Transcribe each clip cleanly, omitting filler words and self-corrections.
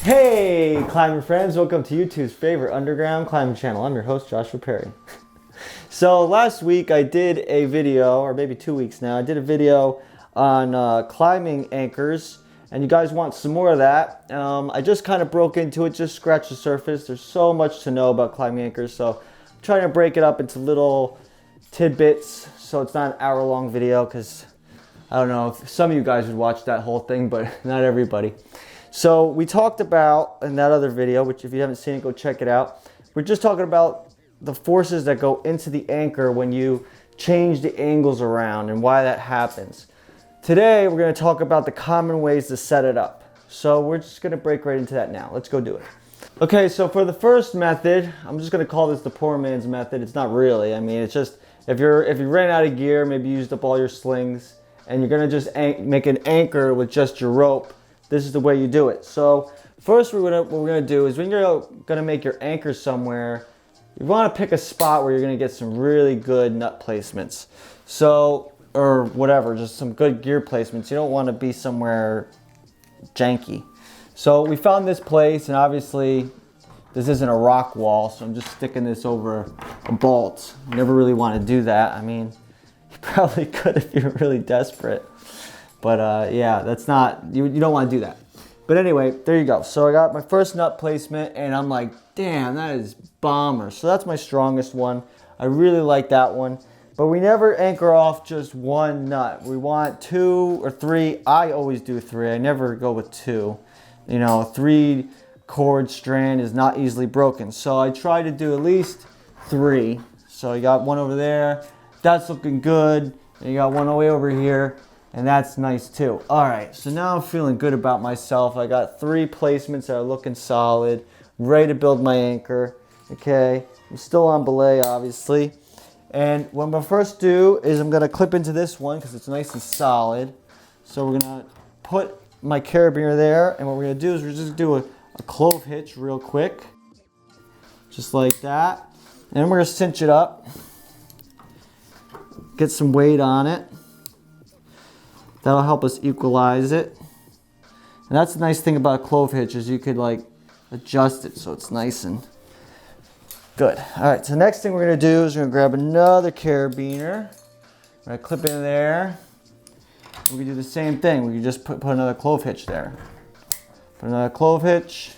Hey climbing friends, welcome to YouTube's favorite underground climbing channel. I'm your host Joshua Perry. So last week I did a video, or maybe 2 weeks now, I did a video on climbing anchors, and you guys want some more of that. I just kind of broke into it, just scratched the surface. There's so much to know about climbing anchors, so I'm trying to break it up into little tidbits so it's not an hour-long video, because I don't know if some of you guys would watch that whole thing, but not everybody. So we talked about, in that other video, which if you haven't seen it, go check it out. We're just talking about the forces that go into the anchor when you change the angles around and why that happens. Today, we're going to talk about the common ways to set it up. So we're just going to break right into that now. Let's go do it. Okay, so for the first method, I'm just going to call this the poor man's method. It's not really. I mean, it's just, if you ran out of gear, maybe you used up all your slings, and you're going to just make an anchor with just your rope, this is the way you do it. So first what we're gonna do is when you're gonna make your anchor somewhere, you wanna pick a spot where you're gonna get some really good nut placements. So, or whatever, just some good gear placements. You don't wanna be somewhere janky. So we found this place, and obviously this isn't a rock wall, so I'm just sticking this over a bolt. You never really wanna do that. I mean, you probably could if you're really desperate. But yeah, that's not, you don't want to do that. But anyway, there you go. So I got my first nut placement, and I'm like, damn, that is bomber. So that's my strongest one. I really like that one. But we never anchor off just one nut. We want 2 or 3. I always do 3. I never go with 2. You know, a 3 cord strand is not easily broken. So I try to do at least 3. So you got one over there. That's looking good. And you got one way over here. And that's nice too. All right, so now I'm feeling good about myself. I got 3 placements that are looking solid, ready to build my anchor. Okay, I'm still on belay, obviously. And what I'm gonna first do is I'm gonna clip into this one because it's nice and solid. So we're gonna put my carabiner there, and what we're gonna do is we're just do a clove hitch real quick, just like that. And we're gonna cinch it up, get some weight on it. That'll help us equalize it. And that's the nice thing about a clove hitch, is you could like adjust it so it's nice and good. All right, so the next thing we're gonna do is we're gonna grab another carabiner. We're gonna clip in there. We can do the same thing. We can just put another clove hitch there. Put another clove hitch.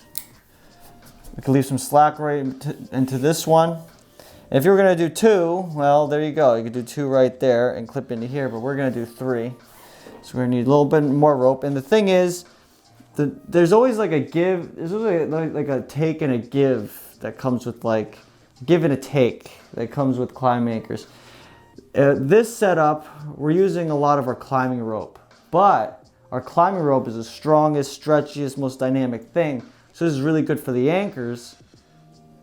We can leave some slack right into this one. And if you were gonna do 2, well, there you go. You could do 2 right there and clip into here, but we're gonna do 3. So we're gonna need a little bit more rope. And the thing is, there's always like a give, there's always like a take and a give that comes with, like, give and a take that comes with climbing anchors. This setup, we're using a lot of our climbing rope, but our climbing rope is the strongest, stretchiest, most dynamic thing. So this is really good for the anchors,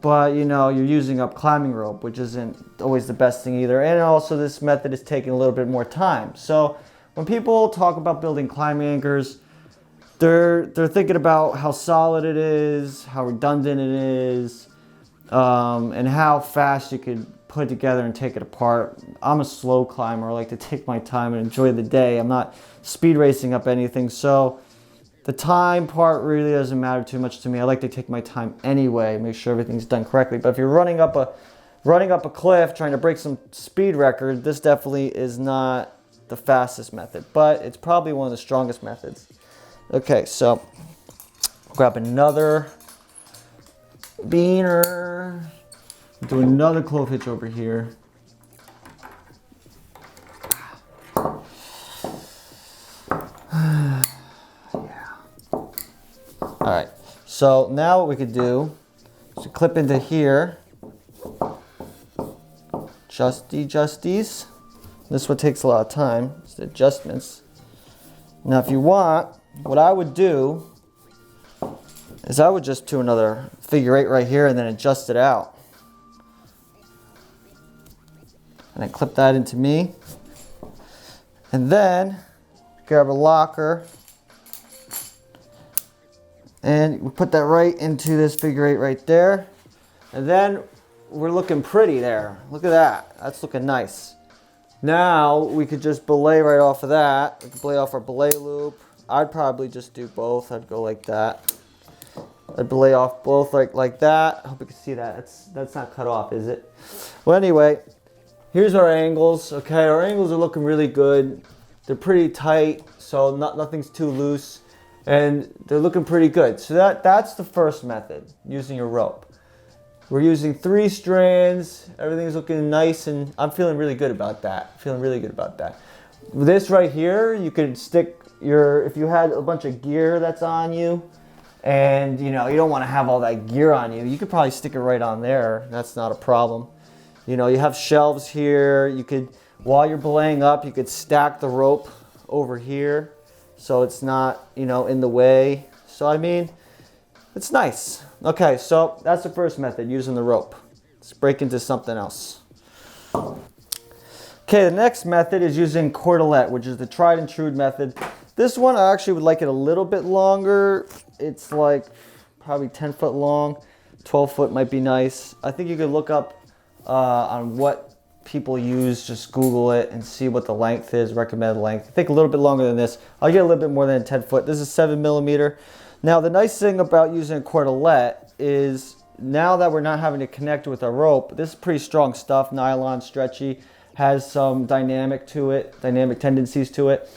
but you know, you're using up climbing rope, which isn't always the best thing either. And also this method is taking a little bit more time. So when people talk about building climbing anchors, they're thinking about how solid it is, how redundant it is, and how fast you could put it together and take it apart. I'm a slow climber. I like to take my time and enjoy the day. I'm not speed racing up anything, so the time part really doesn't matter too much to me. I like to take my time anyway, make sure everything's done correctly. But if you're running up a cliff trying to break some speed record, this definitely is not the fastest method, but it's probably one of the strongest methods. Okay, so grab another beaner, do another clove hitch over here. Yeah. All right, so now what we could do is clip into here, justies. This one takes a lot of time, it's the adjustments. Now if you want, what I would do is I would just do another figure 8 right here and then adjust it out. And then clip that into me. And then grab a locker and we put that right into this figure 8 right there. And then we're looking pretty there. Look at that, that's looking nice. Now we could just belay right off of that. We could belay off our belay loop. I'd probably just do both. I'd go like that. I belay off both like that. I hope you can see that. That's not cut off, is it? Well, anyway, here's our angles. Okay, our angles are looking really good. They're pretty tight, so nothing's too loose, and they're looking pretty good. So that's the first method, using your rope. We're using 3 strands. Everything's looking nice, and I'm feeling really good about that. This right here, you could stick if you had a bunch of gear that's on you, and you don't want to have all that gear on you, you could probably stick it right on there. That's not a problem. You have shelves here. You could, while you're belaying up, you could stack the rope over here so it's not, in the way. So I mean, it's nice. Okay, so that's the first method, using the rope. Let's break into something else. Okay, the next method is using cordelette, which is the tried and true method. This one, I actually would like it a little bit longer. It's like probably 10 foot long. 12 foot might be nice. I think you could look up on what people use. Just Google it and see what the length is, recommended length. I think a little bit longer than this. I'll get a little bit more than 10 foot. This is 7 millimeter. Now, the nice thing about using a cordelette is now that we're not having to connect with a rope, this is pretty strong stuff, nylon, stretchy, has some dynamic tendencies to it.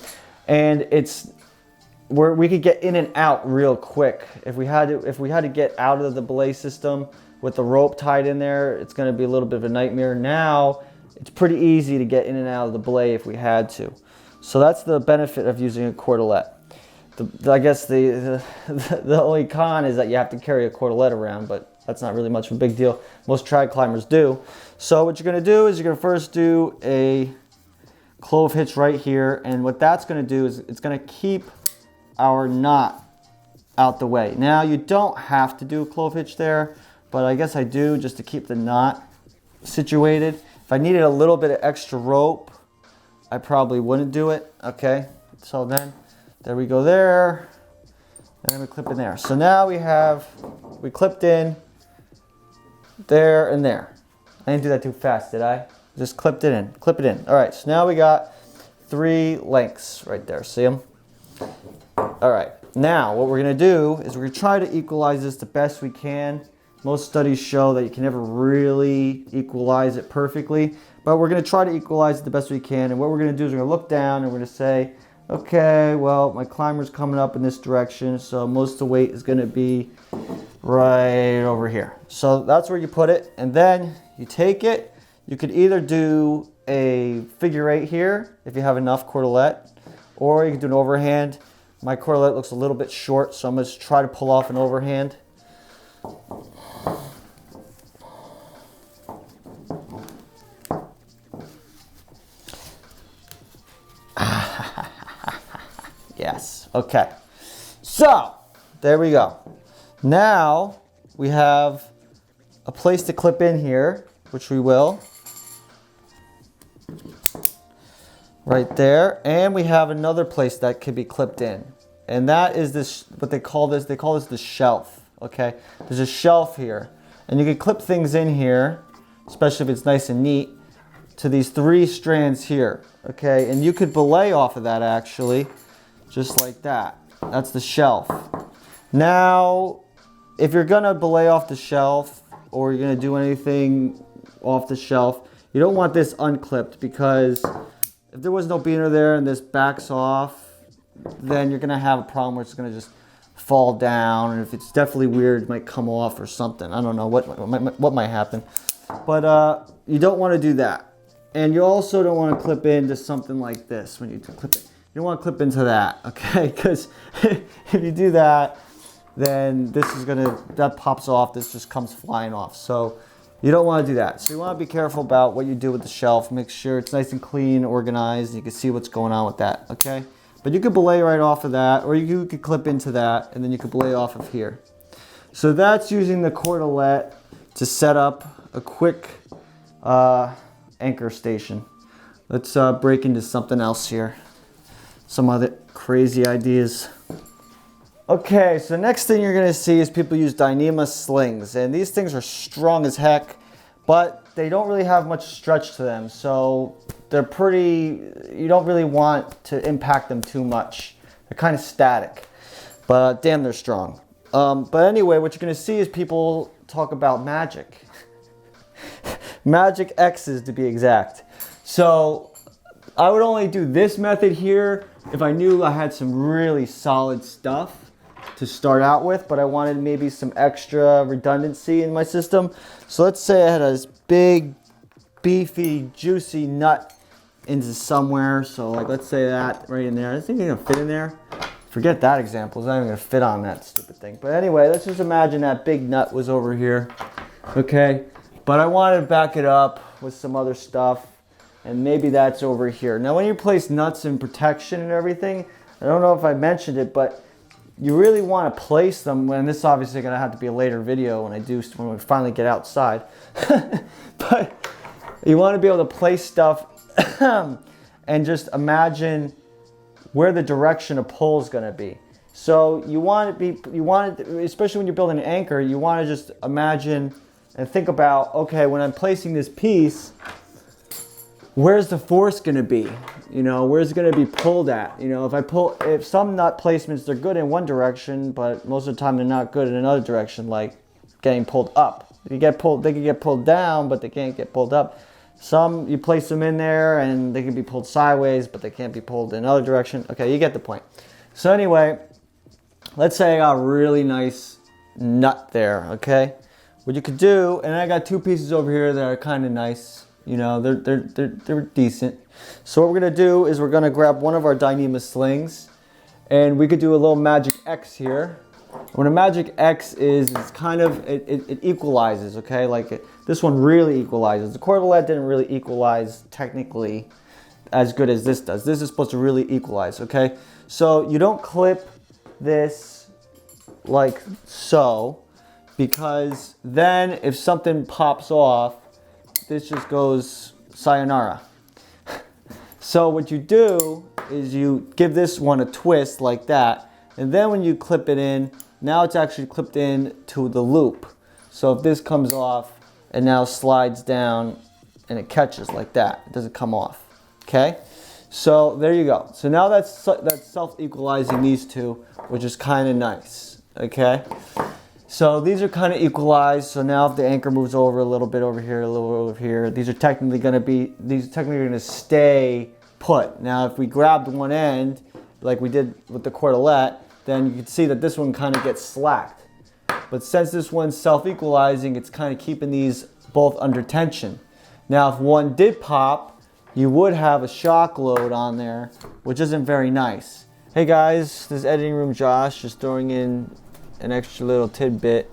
And it's where we could get in and out real quick. If we had to get out of the belay system with the rope tied in there, it's going to be a little bit of a nightmare. Now, it's pretty easy to get in and out of the belay if we had to. So that's the benefit of using a cordelette. I guess the only con is that you have to carry a cordelette around, but that's not really much of a big deal. Most trad climbers do. So what you're going to do is you're going to first do a clove hitch right here, and what that's going to do is it's going to keep our knot out the way. Now, you don't have to do a clove hitch there, but I guess I do just to keep the knot situated. If I needed a little bit of extra rope, I probably wouldn't do it. Okay, so then there we go there, and we clip in there. So now we clipped in there and there. I didn't do that too fast, did I? Just clipped it in, clip it in. All right, so now we got 3 lengths right there, see them? All right, now what we're gonna do is we're gonna try to equalize this the best we can. Most studies show that you can never really equalize it perfectly, but we're gonna try to equalize it the best we can. And what we're gonna do is we're gonna look down and we're gonna say, okay, well, my climber's coming up in this direction, so most of the weight is gonna be right over here. So that's where you put it, and then you take it. You could either do a figure 8 here, if you have enough cordelette, or you can do an overhand. My cordelette looks a little bit short, so I'm gonna try to pull off an overhand. Yes, okay. So, there we go. Now, we have a place to clip in here, which we will. Right there. And we have another place that could be clipped in. And that is this, what they call this the shelf, okay? There's a shelf here. And you can clip things in here, especially if it's nice and neat, to these 3 strands here, okay? And you could belay off of that actually, just like that. That's the shelf. Now, if you're gonna belay off the shelf, or you're gonna do anything off the shelf, you don't want this unclipped, because if there was no beaner there and this backs off, then you're gonna have a problem where it's gonna just fall down, and if it's definitely weird, it might come off or something. I don't know what might happen, but you don't want to do that. And you also don't want to clip into something like this when you clip it. You don't want to clip into that, okay? Because if you do that, then that pops off. This just comes flying off. So you don't want to do that. So you want to be careful about what you do with the shelf. Make sure it's nice and clean, organized, and you can see what's going on with that, okay? But you could belay right off of that, or you could clip into that, and then you could belay off of here. So that's using the cordelette to set up a quick anchor station. Let's break into something else here. Some other crazy ideas. Okay, so next thing you're gonna see is people use Dyneema slings, and these things are strong as heck, but they don't really have much stretch to them, so they're you don't really want to impact them too much. They're kind of static, but damn, they're strong. But anyway, what you're going to see is people talk about magic. Magic X's to be exact. So I would only do this method here if I knew I had some really solid stuff to start out with, but I wanted maybe some extra redundancy in my system. So let's say I had this big, beefy, juicy nut into somewhere. So like, let's say that right in there. I think it's gonna fit in there. Forget that example. It's not even gonna fit on that stupid thing. But anyway, let's just imagine that big nut was over here. Okay, but I wanted to back it up with some other stuff, and maybe that's over here. Now, when you place nuts in protection and everything, I don't know if I mentioned it, but you really want to place them, and this is obviously going to have to be a later video when we finally get outside. But you want to be able to place stuff and just imagine where the direction of pull is going to be. So especially when you're building an anchor, you want to just imagine and think about, okay, when I'm placing this piece, where's the force going to be? You know, where's it going to be pulled at? You know, if some nut placements, they're good in one direction, but most of the time they're not good in another direction, like getting pulled up. They can get pulled down, but they can't get pulled up. Some, you place them in there and they can be pulled sideways, but they can't be pulled in another direction. Okay, you get the point. So anyway, let's say I got a really nice nut there, okay? What you could do, and I got two pieces over here that are kind of nice. You know, they're decent. So what we're gonna do is we're gonna grab one of our Dyneema slings, and we could do a little magic X here. What a magic X is, it's kind of, it equalizes, okay? Like this one really equalizes. The Alette didn't really equalize technically as good as this does. This is supposed to really equalize, okay? So you don't clip this like so, because then if something pops off, this just goes sayonara. So what you do is you give this one a twist like that, and then when you clip it in, now it's actually clipped in to the loop. So if this comes off, it now slides down and it catches like that. It doesn't come off, okay? So there you go. So now that's self-equalizing these two, which is kind of nice, okay? So these are kind of equalized. So now if the anchor moves over a little bit over here, a little over here, these are technically going to stay put. Now if we grabbed one end, like we did with the Alette, then you can see that this one kind of gets slacked. But since this one's self-equalizing, it's kind of keeping these both under tension. Now if one did pop, you would have a shock load on there, which isn't very nice. Hey guys, this is Editing Room Josh, just throwing in an extra little tidbit.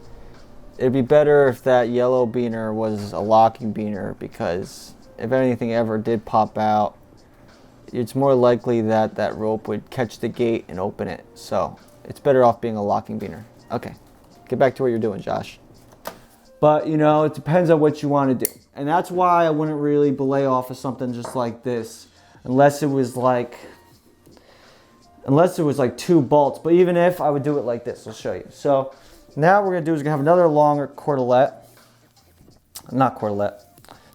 It'd be better if that yellow beaner was a locking beaner, because if anything ever did pop out, it's more likely that that rope would catch the gate and open it. So it's better off being a locking beaner. Okay, get back to what you're doing, Josh. But you know, it depends on what you want to do. And that's why I wouldn't really belay off of something just like this, unless it was like two bolts. But even if, I would do it like this. I'll show you. So now what we're gonna do is we're gonna have another longer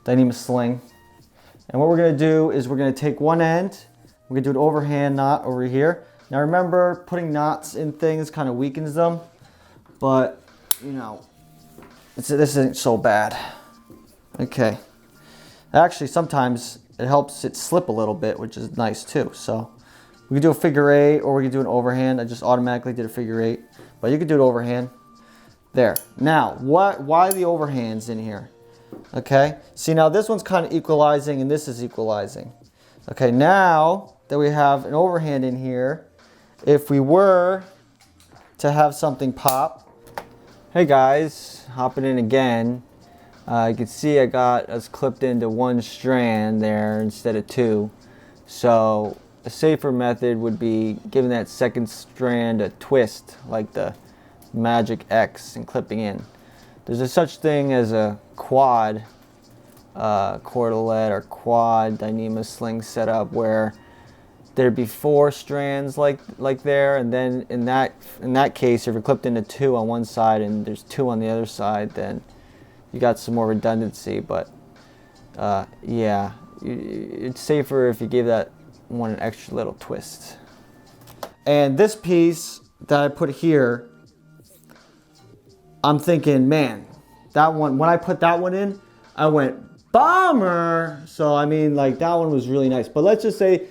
Dyneema sling. And what we're gonna do is we're gonna take one end, we're gonna do an overhand knot over here. Now remember, putting knots in things kind of weakens them, but you know, this isn't so bad. Okay. Actually, sometimes it helps it slip a little bit, which is nice too. So we can do a figure eight, or we can do an overhand. I just automatically did a figure eight, but you could do an overhand. There. Now, why the overhands in here? Okay. See, now this one's kind of equalizing, and this is equalizing. Okay. Now that we have an overhand in here, if we were to have something pop, hey guys, hopping in again. You can see I got us clipped into one strand there instead of two. So a safer method would be giving that second strand a twist like the Magic X and clipping in. There's a such thing as a quad Alette or quad Dyneema sling setup where there'd be 4 strands like there, and then in that case, if you're clipped into 2 on one side and there's 2 on the other side, then you got some more redundancy. But yeah, it's safer if you give that one an extra little twist. And this piece that I put here, I'm thinking, man, that one, when I put that one in, I went, bomber. So, I mean, like, that one was really nice. But let's just say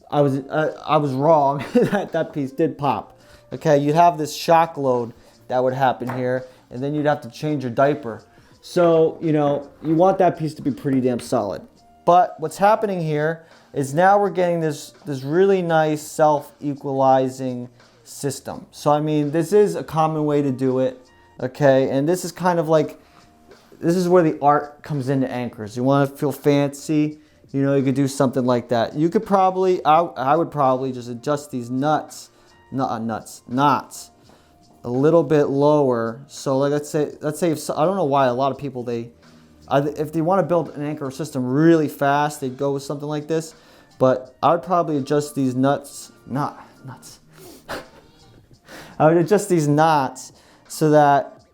I was wrong. that piece did pop. Okay, you'd have this shock load that would happen here, and then you'd have to change your diaper. So, you know, you want that piece to be pretty damn solid. But what's happening here is now we're getting this really nice self-equalizing system. So, I mean, this is a common way to do it, okay? And this is kind of like, this is where the art comes into anchors. You want to feel fancy, you know, you could do something like that. You could probably, I would probably just adjust these knots a little bit lower. So like, let's say if, I don't know why a lot of people, if they want to build an anchor system really fast, they'd go with something like this. But I would probably adjust these nuts. I would adjust these knots so that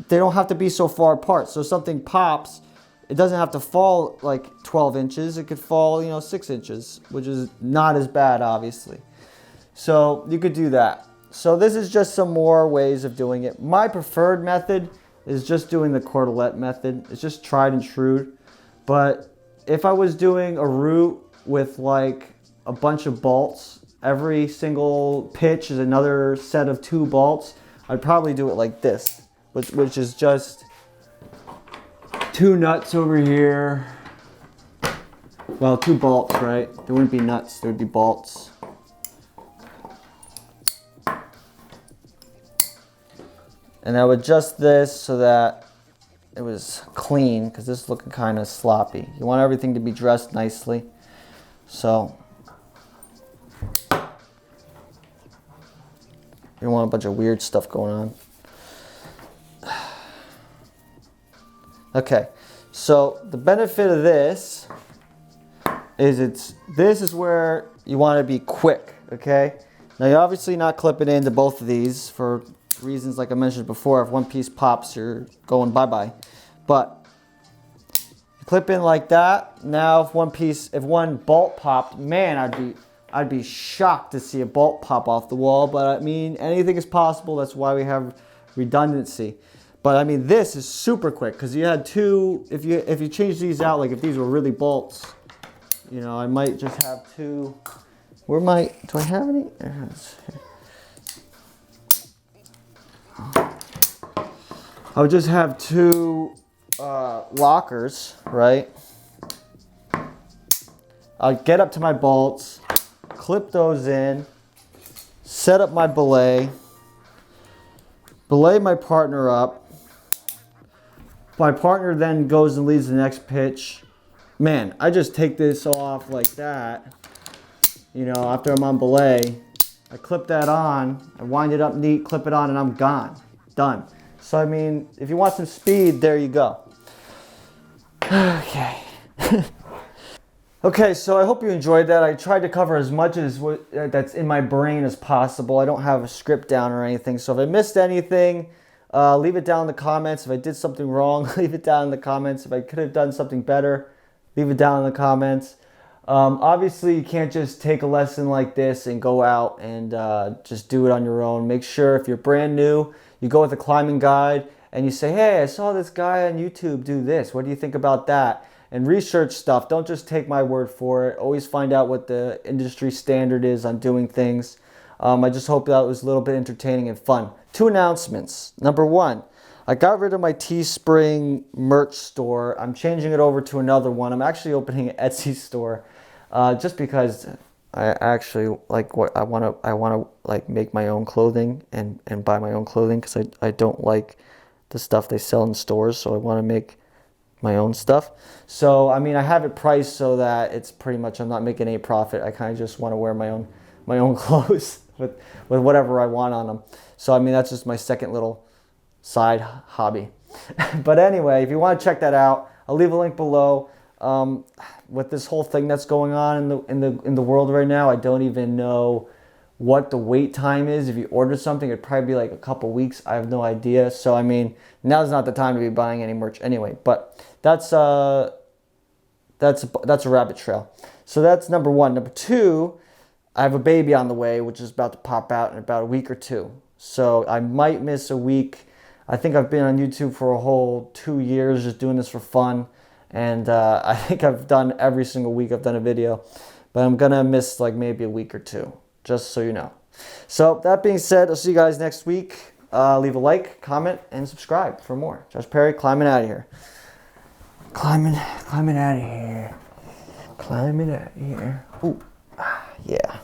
they don't have to be so far apart. So if something pops, it doesn't have to fall like 12 inches. It could fall, you know, 6 inches, which is not as bad, obviously. So you could do that. So this is just some more ways of doing it. My preferred method is just doing the cordelette method. It's just tried and true. But if I was doing a route with like a bunch of bolts, every single pitch is another set of 2 bolts, I'd probably do it like this, which is just 2 nuts over here. Well, 2 bolts, right? There wouldn't be nuts, there would be bolts. And I would adjust this so that it was clean, because this is looking kind of sloppy. You want everything to be dressed nicely. So you don't want a bunch of weird stuff going on. Okay, so the benefit of this is this is where you want to be quick, okay? Now you're obviously not clipping into both of these for reasons like I mentioned before. If one piece pops, you're going bye-bye. But you clip in like that. Now if one bolt popped, man, I'd be shocked to see a bolt pop off the wall. But I mean, anything is possible. That's why we have redundancy. But I mean, this is super quick because you had 2. If you change these out, like if these were really bolts, you know, I might just have 2. Do I have any? I would just have 2 lockers, right? I'll get up to my bolts, clip those in, set up my belay my partner up. My partner then goes and leads the next pitch. Man, I just take this off like that. You know, after I'm on belay, I clip that on, I wind it up neat, clip it on, and I'm gone. Done. So, I mean, if you want some speed, there you go. Okay. Okay, so I hope you enjoyed that. I tried to cover as much as that's in my brain as possible. I don't have a script down or anything. So if I missed anything, leave it down in the comments. If I did something wrong, leave it down in the comments. If I could have done something better, leave it down in the comments. Obviously, you can't just take a lesson like this and go out and just do it on your own. Make sure if you're brand new, you go with a climbing guide and you say, hey, I saw this guy on YouTube do this. What do you think about that? And research stuff. Don't just take my word for it. Always find out what the industry standard is on doing things. I just hope that was a little bit entertaining and fun. 2 announcements. Number 1, I got rid of my Teespring merch store. I'm changing it over to another one. I'm actually opening an Etsy store. Just because I actually like what I want to like make my own clothing and buy my own clothing, because I don't like the stuff they sell in stores, so I want to make my own stuff. So I mean, I have it priced so that it's pretty much, I'm not making any profit. I kind of just want to wear my own clothes with whatever I want on them. So I mean, that's just my second little side hobby. But anyway, if you want to check that out, I'll leave a link below. With this whole thing that's going on in the world right now, I don't even know what the wait time is. If you order something, it'd probably be like a couple weeks. I have no idea. So I mean, now's not the time to be buying any merch anyway. But that's a rabbit trail. So that's number 1. Number 2, I have a baby on the way, which is about to pop out in about a week or 2. So I might miss a week. I think I've been on YouTube for a whole 2 years just doing this for fun. And I think I've done every single week I've done a video. But I'm going to miss like maybe a week or two, just so you know. So that being said, I'll see you guys next week. Leave a like, comment, and subscribe for more. Josh Perry, climbing out of here. Climbing out of here. Climbing out of here. Ooh, yeah.